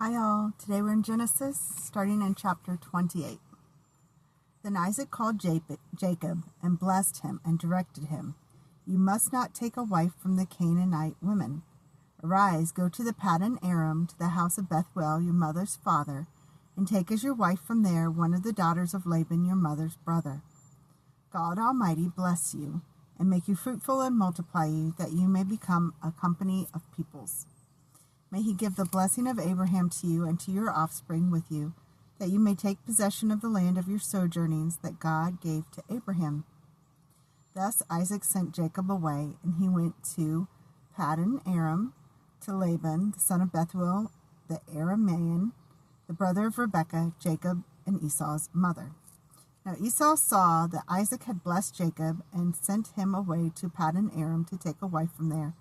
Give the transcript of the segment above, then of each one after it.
Hi all, today we're in Genesis, starting in chapter 28. Then Isaac called Jacob and blessed him and directed him, "You must not take a wife from the Canaanite women. Arise, go to the Paddan Aram, to the house of Bethuel, your mother's father, and take as your wife from there one of the daughters of Laban, your mother's brother. God Almighty bless you, and make you fruitful and multiply you, that you may become a company of peoples. May he give the blessing of Abraham to you and to your offspring with you, that you may take possession of the land of your sojournings that God gave to Abraham." Thus Isaac sent Jacob away, and he went to Paddan Aram, to Laban, the son of Bethuel, the Aramean, the brother of Rebekah, Jacob and Esau's mother. Now Esau saw that Isaac had blessed Jacob, and sent him away to Paddan Aram to take a wife from there,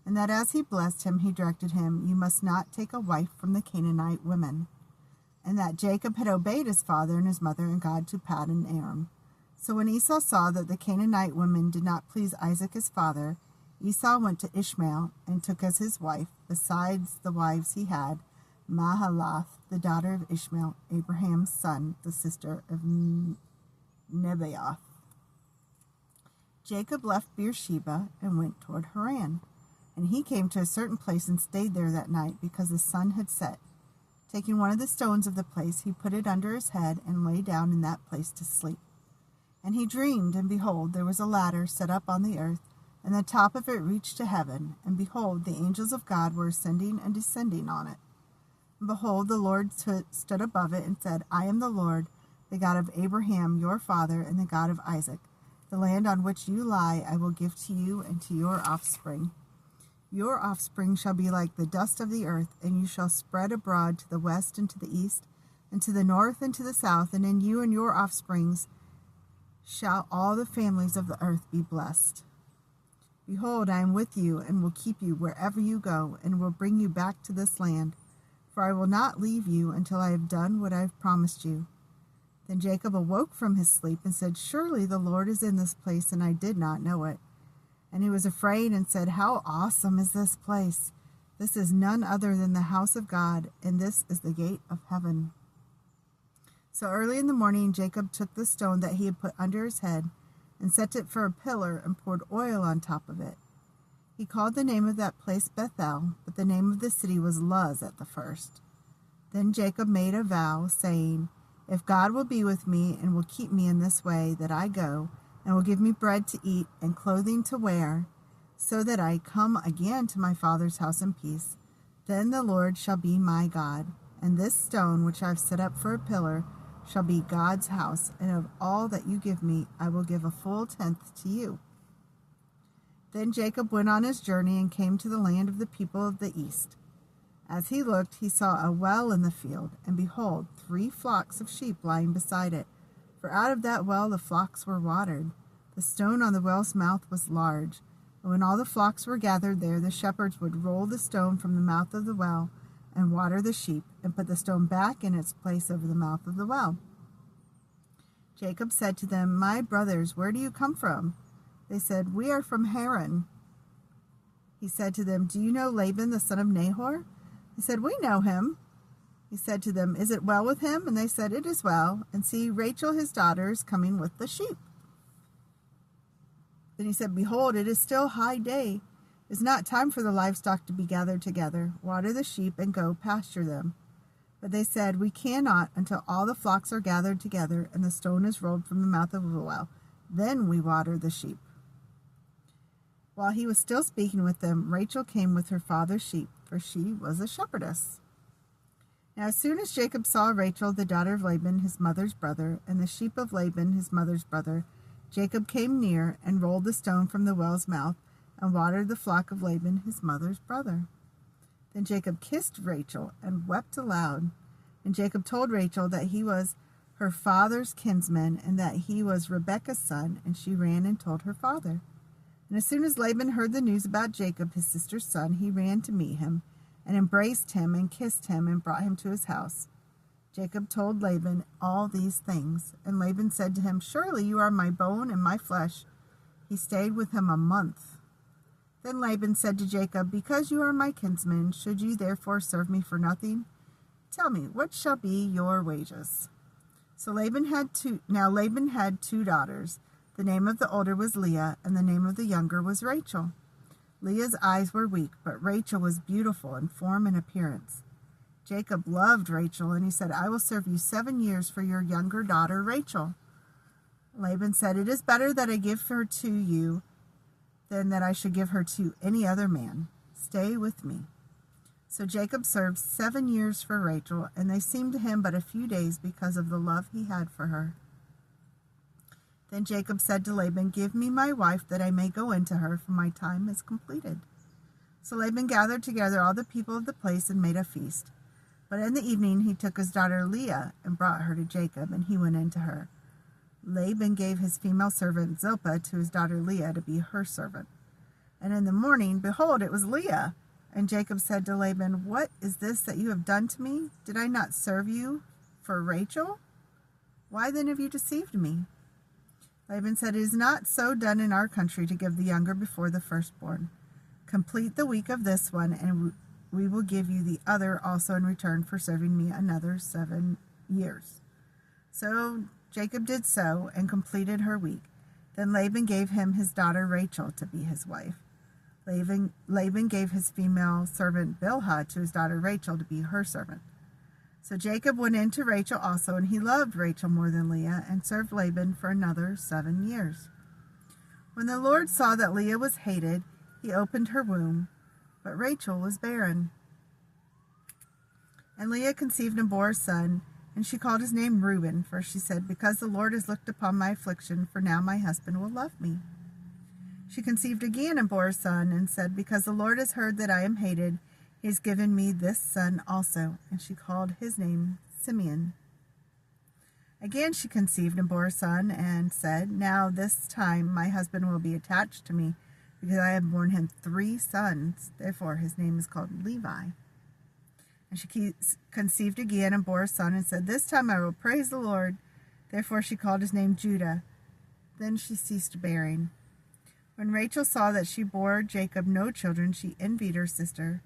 and that as he blessed him, he directed him, "You must not take a wife from the Canaanite women," and that Jacob had obeyed his father and his mother and God to Paddan Aram. So when Esau saw that the Canaanite women did not please Isaac his father, Esau went to Ishmael and took as his wife, besides the wives he had, Mahalath, the daughter of Ishmael, Abraham's son, the sister of Nebaioth. Jacob left Beersheba and went toward Haran. And he came to a certain place and stayed there that night, because the sun had set. Taking one of the stones of the place, he put it under his head and lay down in that place to sleep. And he dreamed, and behold, there was a ladder set up on the earth, and the top of it reached to heaven. And behold, the angels of God were ascending and descending on it. And behold, the Lord stood above it and said, "I am the Lord, the God of Abraham your father, and the God of Isaac. The land on which you lie I will give to you and to your offspring. Your offspring shall be like the dust of the earth, and you shall spread abroad to the west and to the east, and to the north and to the south, and in you and your offsprings shall all the families of the earth be blessed. Behold, I am with you, and will keep you wherever you go, and will bring you back to this land, for I will not leave you until I have done what I have promised you." Then Jacob awoke from his sleep and said, "Surely the Lord is in this place, and I did not know it." And he was afraid and said, "How awesome is this place! This is none other than the house of God, and this is the gate of heaven." So early in the morning Jacob took the stone that he had put under his head, and set it for a pillar, and poured oil on top of it. He called the name of that place Bethel, but the name of the city was Luz at the first. Then Jacob made a vow, saying, "If God will be with me, and will keep me in this way that I go, and will give me bread to eat and clothing to wear, so that I come again to my father's house in peace, then the Lord shall be my God, and this stone which I have set up for a pillar shall be God's house, and of all that you give me I will give a full tenth to you." Then Jacob went on his journey and came to the land of the people of the east. As he looked, he saw a well in the field, and behold, 3 flocks of sheep lying beside it. For out of that well the flocks were watered. The stone on the well's mouth was large. And when all the flocks were gathered there, the shepherds would roll the stone from the mouth of the well, and water the sheep, and put the stone back in its place over the mouth of the well. Jacob said to them, "My brothers, where do you come from?" They said, "We are from Haran." He said to them, "Do you know Laban the son of Nahor?" They said, "We know him." He said to them, "Is it well with him?" And they said, "It is well. And see, Rachel his daughter is coming with the sheep." Then he said, "Behold, it is still high day. It is not time for the livestock to be gathered together. Water the sheep and go pasture them." But they said, "We cannot until all the flocks are gathered together and the stone is rolled from the mouth of the well. Then we water the sheep." While he was still speaking with them, Rachel came with her father's sheep, for she was a shepherdess. Now as soon as Jacob saw Rachel, the daughter of Laban, his mother's brother, and the sheep of Laban, his mother's brother, Jacob came near and rolled the stone from the well's mouth and watered the flock of Laban, his mother's brother. Then Jacob kissed Rachel and wept aloud. And Jacob told Rachel that he was her father's kinsman, and that he was Rebekah's son, and she ran and told her father. And as soon as Laban heard the news about Jacob, his sister's son, he ran to meet him, and embraced him and kissed him and brought him to his house. Jacob told Laban all these things, and Laban said to him, "Surely you are my bone and my flesh." He stayed with him a month. Then Laban said to Jacob, "Because you are my kinsman, should you therefore serve me for nothing? Tell me, what shall be your wages? So Laban had two daughters. The name of the older was Leah, and the name of the younger was Rachel. Leah's eyes were weak, but Rachel was beautiful in form and appearance. Jacob loved Rachel, and he said, I will serve you 7 years for your younger daughter Rachel. Laban said, It is better that I give her to you than that I should give her to any other man. Stay with me. So Jacob served 7 years for Rachel, and they seemed to him but a few days because of the love he had for her. Then Jacob said to Laban, Give me my wife, that I may go into her, for my time is completed. So Laban gathered together all the people of the place and made a feast. But in the evening he took his daughter Leah and brought her to Jacob, and he went into her. Laban gave his female servant Zilpah to his daughter Leah to be her servant. And in the morning, behold, it was Leah. And Jacob said to Laban, What is this that you have done to me? Did I not serve you for Rachel? Why then have you deceived me? Laban said, It is not so done in our country to give the younger before the firstborn. Complete the week of this one, and we will give you the other also in return for serving me another 7 years. So Jacob did so and completed her week. Then Laban gave him his daughter Rachel to be his wife. Laban gave his female servant Bilhah to his daughter Rachel to be her servant. So Jacob went in to Rachel also, and he loved Rachel more than Leah, and served Laban for another 7 years. When the Lord saw that Leah was hated, he opened her womb, but Rachel was barren. And Leah conceived and bore a son, and she called his name Reuben, for she said, Because the Lord has looked upon my affliction, for now my husband will love me. She conceived again and bore a son, and said, Because the Lord has heard that I am hated, he has given me this son also. And she called his name Simeon. Again she conceived and bore a son, and said, Now this time my husband will be attached to me, because I have borne him 3 sons. Therefore his name is called Levi. And she conceived again and bore a son, and said, This time I will praise the Lord. Therefore she called his name Judah. Then she ceased bearing. When Rachel saw that she bore Jacob no children, she envied her sister.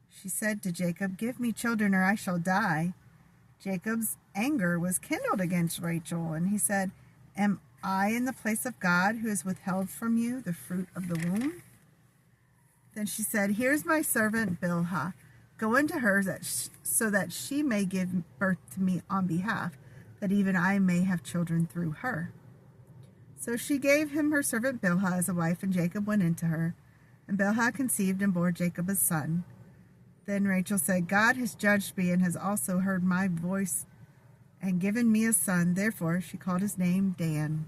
She said to Jacob, Give me children, or I shall die. Jacob's anger was kindled against Rachel, and he said, Am I in the place of God, who has withheld from you the fruit of the womb? Then she said, Here's my servant Bilhah. Go into her, so that she may give birth to me on behalf, that even I may have children through her. So she gave him her servant Bilhah as a wife, and Jacob went into her. And Bilhah conceived and bore Jacob a son. Then Rachel said, God has judged me, and has also heard my voice, and given me a son. Therefore she called his name Dan.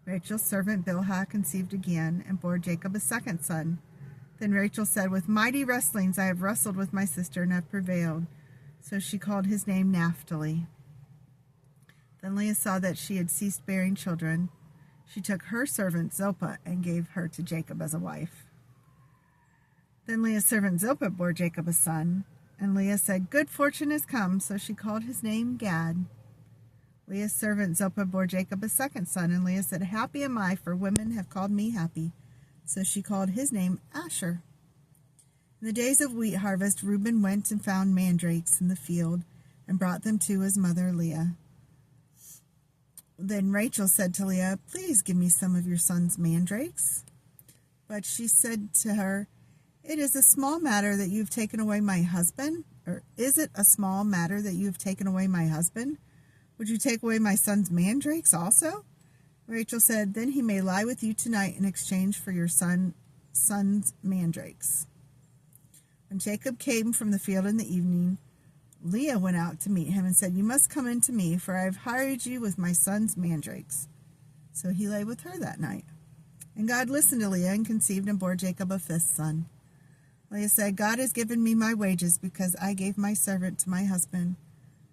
Rachel's servant Bilhah conceived again, and bore Jacob a second son. Then Rachel said, With mighty wrestlings I have wrestled with my sister, and have prevailed. So she called his name Naphtali. Then Leah saw that she had ceased bearing children. She took her servant Zilpah, and gave her to Jacob as a wife. Then Leah's servant Zilpah bore Jacob a son. And Leah said, Good fortune has come. So she called his name Gad. Leah's servant Zilpah bore Jacob a second son. And Leah said, Happy am I, for women have called me happy. So she called his name Asher. In the days of wheat harvest, Reuben went and found mandrakes in the field, and brought them to his mother Leah. Then Rachel said to Leah, Please give me some of your son's mandrakes. But she said to her, It is a small matter that you have taken away my husband? Or is it a small matter that you have taken away my husband? Would you take away my son's mandrakes also? Rachel said, Then he may lie with you tonight in exchange for your son's mandrakes. When Jacob came from the field in the evening, Leah went out to meet him and said, You must come in to me, for I have hired you with my son's mandrakes. So he lay with her that night. And God listened to Leah, and conceived and bore Jacob a 5th son. Leah said, God has given me my wages, because I gave my servant to my husband.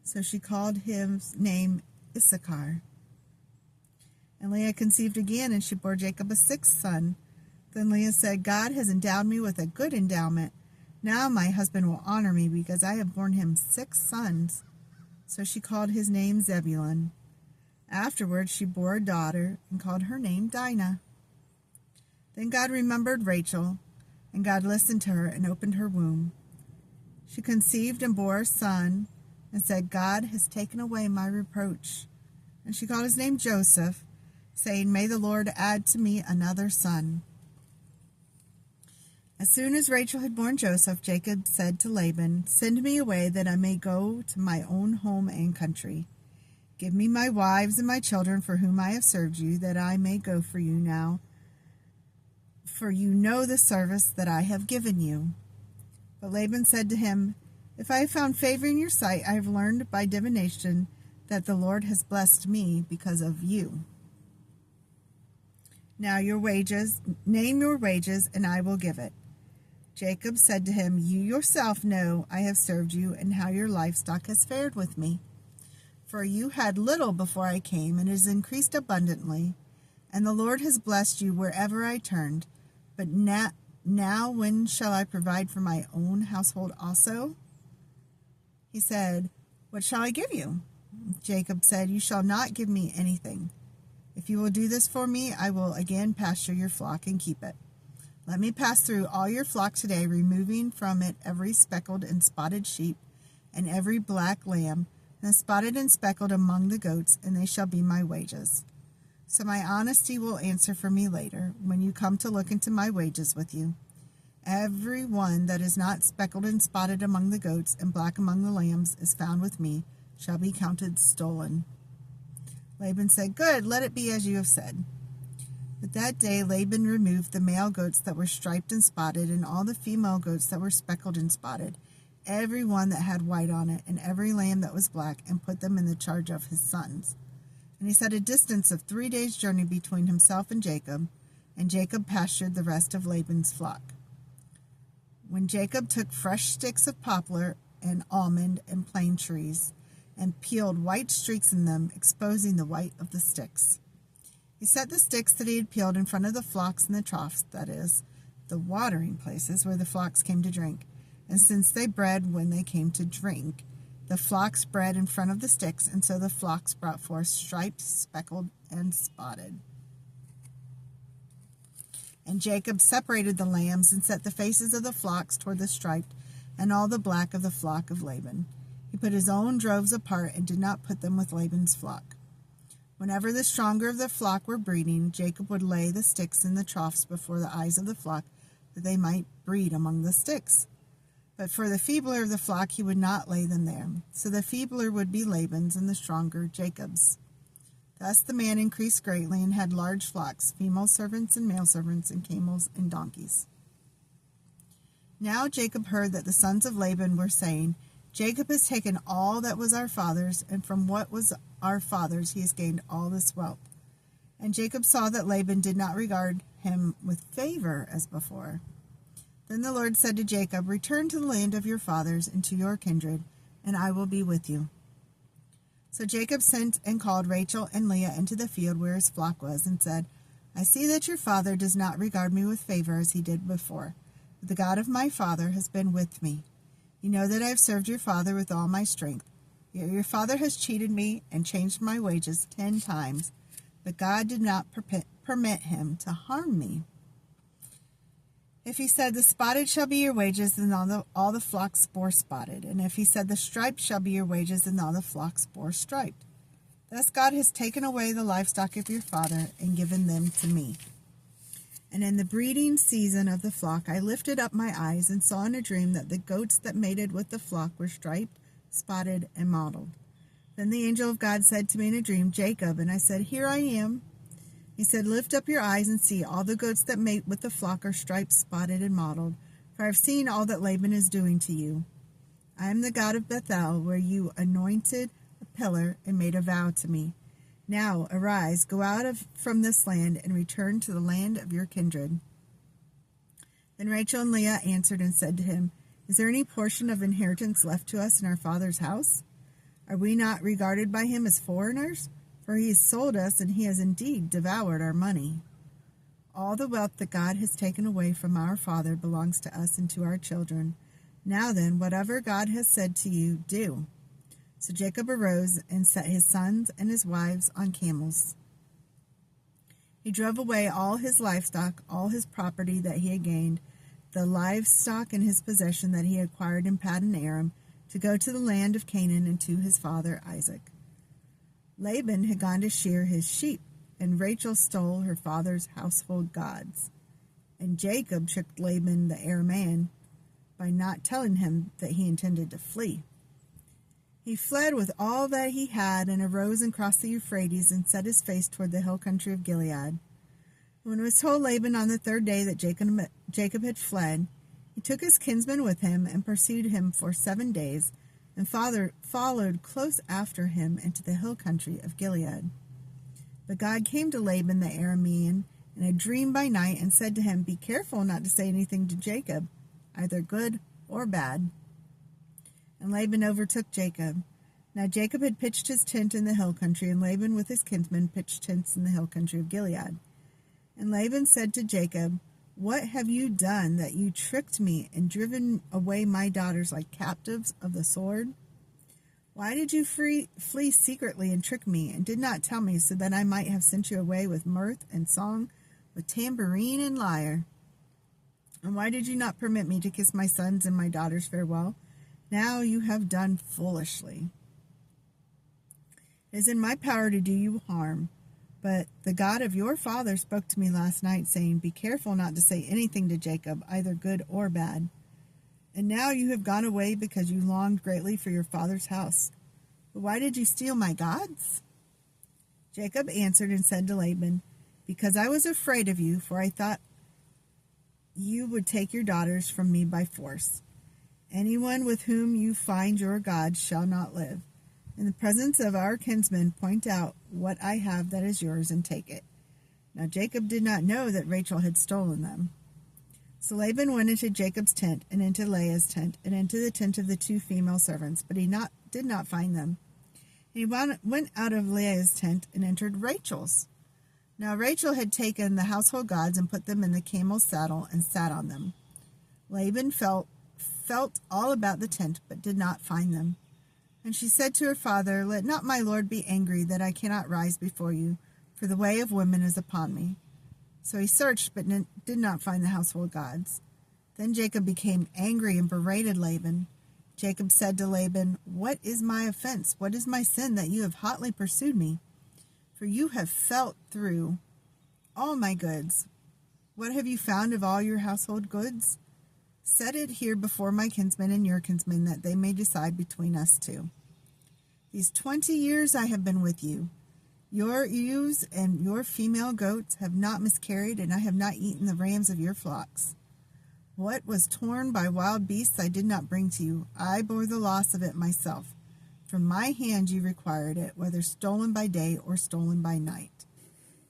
So she called his name Issachar. And Leah conceived again, and she bore Jacob a 6th son. Then Leah said, God has endowed me with a good endowment. Now my husband will honor me, because I have borne him 6 sons. So she called his name Zebulun. Afterwards she bore a daughter, and called her name Dinah. Then God remembered Rachel, and God listened to her, and opened her womb. She conceived and bore a son, and said, God has taken away my reproach. And she called his name Joseph, saying, May the Lord add to me another son. As soon as Rachel had borne Joseph, Jacob said to Laban, Send me away that I may go to my own home and country. Give me my wives and my children for whom I have served you, that I may go for you now. For you know the service that I have given you. But Laban said to him, If I have found favor in your sight, I have learned by divination that the Lord has blessed me because of you. Now name your wages, and I will give it. Jacob said to him, You yourself know I have served you, and how your livestock has fared with me. For you had little before I came, and it has increased abundantly, and the Lord has blessed you wherever I turned. But now when shall I provide for my own household also? He said, What shall I give you? Jacob said, You shall not give me anything. If you will do this for me, I will again pasture your flock and keep it. Let me pass through all your flock today, removing from it every speckled and spotted sheep, and every black lamb, and spotted and speckled among the goats, and they shall be my wages. So my honesty will answer for me later, when you come to look into my wages with you. Every one that is not speckled and spotted among the goats, and black among the lambs, is found with me, shall be counted stolen. Laban said, Good, let it be as you have said. But that day Laban removed the male goats that were striped and spotted, and all the female goats that were speckled and spotted, every one that had white on it, and every lamb that was black, and put them in the charge of his sons. And he set a distance of 3 days' journey between himself and Jacob pastured the rest of Laban's flock. When Jacob took fresh sticks of poplar and almond and plane trees, and peeled white streaks in them, exposing the white of the sticks. He set the sticks that he had peeled in front of the flocks in the troughs, that is, the watering places where the flocks came to drink. And since they bred when they came to drink, the flocks bred in front of the sticks, and so the flocks brought forth striped, speckled, and spotted. And Jacob separated the lambs and set the faces of the flocks toward the striped, and all the black of the flock of Laban. He put his own droves apart and did not put them with Laban's flock. Whenever the stronger of the flock were breeding, Jacob would lay the sticks in the troughs before the eyes of the flock, that they might breed among the sticks. But for the feebler of the flock he would not lay them there. So the feebler would be Laban's, and the stronger Jacob's. Thus the man increased greatly, and had large flocks, female servants and male servants, and camels and donkeys. Now Jacob heard that the sons of Laban were saying, Jacob has taken all that was our father's, and from what was our father's he has gained all this wealth. And Jacob saw that Laban did not regard him with favor as before. Then the Lord said to Jacob, Return to the land of your fathers and to your kindred, and I will be with you. So Jacob sent and called Rachel and Leah into the field where his flock was, and said, I see that your father does not regard me with favor as he did before, but the God of my father has been with me. You know that I have served your father with all my strength. Yet your father has cheated me and changed my wages 10 times, but God did not permit him to harm me. If he said, The spotted shall be your wages, then all the flocks bore spotted. And if he said, The striped shall be your wages, then all the flocks bore striped. Thus God has taken away the livestock of your father and given them to me. And in the breeding season of the flock I lifted up my eyes and saw in a dream that the goats that mated with the flock were striped, spotted, and mottled. Then the angel of God said to me in a dream, Jacob, and I said, Here I am. He said, Lift up your eyes and see, all the goats that mate with the flock are striped, spotted, and mottled, for I have seen all that Laban is doing to you. I am the God of Bethel, where you anointed a pillar and made a vow to me. Now arise, go out from this land, and return to the land of your kindred. Then Rachel and Leah answered and said to him, Is there any portion of inheritance left to us in our father's house? Are we not regarded by him as foreigners? For he has sold us, and he has indeed devoured our money. All the wealth that God has taken away from our father belongs to us and to our children. Now then, whatever God has said to you, do. So Jacob arose and set his sons and his wives on camels. He drove away all his livestock, all his property that he had gained, the livestock in his possession that he acquired in Paddan Aram, to go to the land of Canaan and to his father Isaac. Laban had gone to shear his sheep, and Rachel stole her father's household gods. And Jacob tricked Laban the Aramean by not telling him that he intended to flee. He fled with all that he had and arose and crossed the Euphrates and set his face toward the hill country of Gilead. When it was told Laban on the third day that Jacob had fled, he took his kinsman with him and pursued him for 7 days, and followed close after him into the hill country of Gilead. But God came to Laban the Aramean in a dream by night and said to him, "Be careful not to say anything to Jacob, either good or bad." And Laban overtook Jacob. Now Jacob had pitched his tent in the hill country, and Laban with his kinsmen pitched tents in the hill country of Gilead. And Laban said to Jacob, "What have you done that you tricked me and driven away my daughters like captives of the sword? Why did you flee secretly and trick me, and did not tell me, so that I might have sent you away with mirth and song, with tambourine and lyre? And why did you not permit me to kiss my sons and my daughters farewell? Now you have done foolishly. It is in my power to do you harm, but the God of your father spoke to me last night, saying, 'Be careful not to say anything to Jacob, either good or bad.' And now you have gone away because you longed greatly for your father's house. But why did you steal my gods?" Jacob answered and said to Laban, "Because I was afraid of you, for I thought you would take your daughters from me by force. Anyone with whom you find your gods shall not live. In the presence of our kinsmen, point out what I have that is yours and take it." Now Jacob did not know that Rachel had stolen them. So Laban went into Jacob's tent, and into Leah's tent, and into the tent of the 2 female servants, but he did not find them. He went out of Leah's tent and entered Rachel's. Now Rachel had taken the household gods and put them in the camel's saddle and sat on them. Laban felt all about the tent, but did not find them. And she said to her father, "Let not my lord be angry that I cannot rise before you, for the way of women is upon me." So he searched, but did not find the household gods. Then Jacob became angry and berated Laban. Jacob said to Laban, "What is my offense? What is my sin that you have hotly pursued me? For you have felt through all my goods. What have you found of all your household goods? Set it here before my kinsmen and your kinsmen, that they may decide between us 2. These 20 years I have been with you. Your ewes and your female goats have not miscarried, and I have not eaten the rams of your flocks. What was torn by wild beasts I did not bring to you. I bore the loss of it myself. From my hand you required it, whether stolen by day or stolen by night.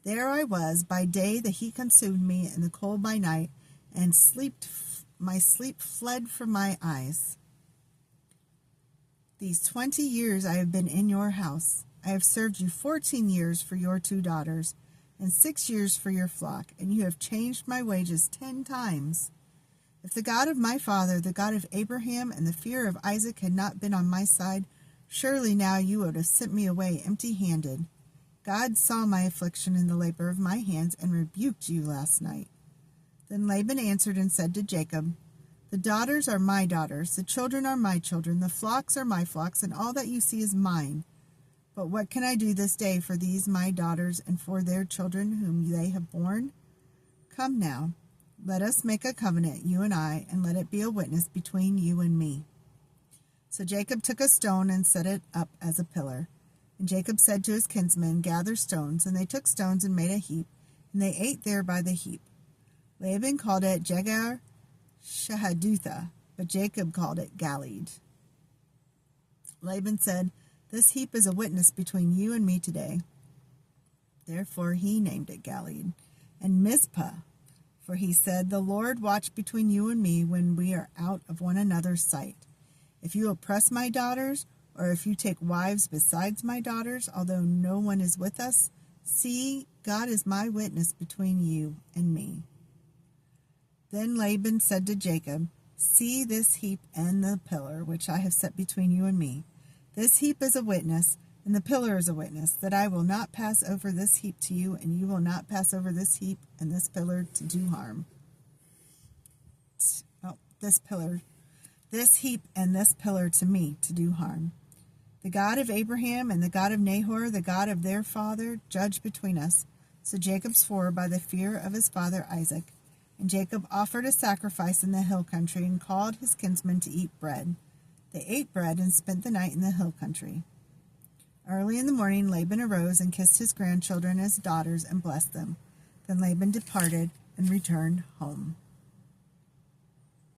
There I was, by day the heat consumed me, and the cold by night, and my sleep fled from my eyes. These 20 years I have been in your house. I have served you 14 years for your 2 daughters, and 6 years for your flock, and you have changed my wages 10 times. If the God of my father, the God of Abraham, and the fear of Isaac had not been on my side, surely now you would have sent me away empty-handed. God saw my affliction and the labor of my hands, and rebuked you last night." Then Laban answered and said to Jacob, "The daughters are my daughters, the children are my children, the flocks are my flocks, and all that you see is mine. But what can I do this day for these my daughters and for their children whom they have borne? Come now, let us make a covenant, you and I, and let it be a witness between you and me." So Jacob took a stone and set it up as a pillar. And Jacob said to his kinsmen, "Gather stones." And they took stones and made a heap, and they ate there by the heap. Laban called it Jegar Shahadutha, but Jacob called it Galeed. Laban said, "This heap is a witness between you and me today." Therefore he named it Galeed. And Mizpah, for he said, "The Lord watch between you and me when we are out of one another's sight. If you oppress my daughters, or if you take wives besides my daughters, although no one is with us, see, God is my witness between you and me." Then Laban said to Jacob, "See this heap and the pillar which I have set between you and me. This heap is a witness, and the pillar is a witness, that I will not pass over this heap to you, and you will not pass over this heap and this pillar to do harm." this heap and this pillar to me to do harm. The God of Abraham and the God of Nahor, the God of their father, judge between us. So Jacob swore by the fear of his father Isaac. And Jacob offered a sacrifice in the hill country and called his kinsmen to eat bread. They ate bread and spent the night in the hill country. Early in the morning Laban arose and kissed his grandchildren and his daughters and blessed them. Then Laban departed and returned home.